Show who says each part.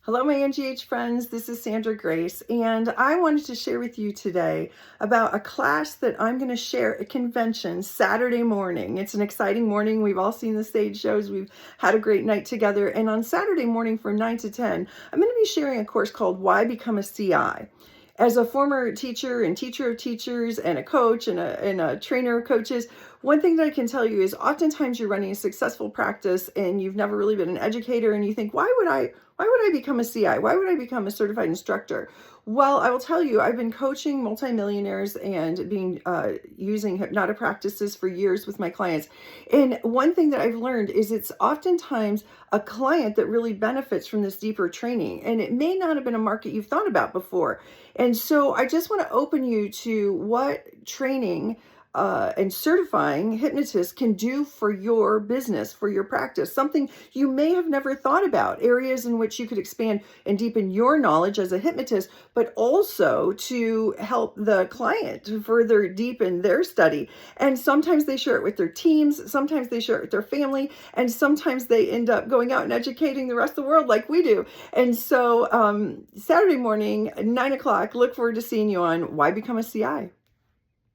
Speaker 1: Hello, my NGH friends. This is Sandra Grace, and I wanted to share with you today about a class that I'm going to share at convention Saturday morning. It's an exciting morning. We've all seen the stage shows. We've had a great night together. And on Saturday morning from 9 to 10, I'm going to be sharing a course called Why Become a CI. As a former teacher and teacher of teachers and a coach and a trainer of coaches, one thing that I can tell you is oftentimes you're running a successful practice and you've never really been an educator and you think, why would I become a CI? Why would I become a certified instructor? Well, I will tell you, I've been coaching multimillionaires and using hypnotic practices for years with my clients. And one thing that I've learned is it's oftentimes a client that really benefits from this deeper training. And it may not have been a market you've thought about before. And so I just want to open you to what training and certifying hypnotists can do for your business, for your practice, something you may have never thought about, areas in which you could expand and deepen your knowledge as a hypnotist, but also to help the client to further deepen their study. And sometimes they share it with their teams, sometimes they share it with their family, and sometimes they end up going out and educating the rest of the world like we do. And so Saturday morning, 9 o'clock, look forward to seeing you on Why Become a CI.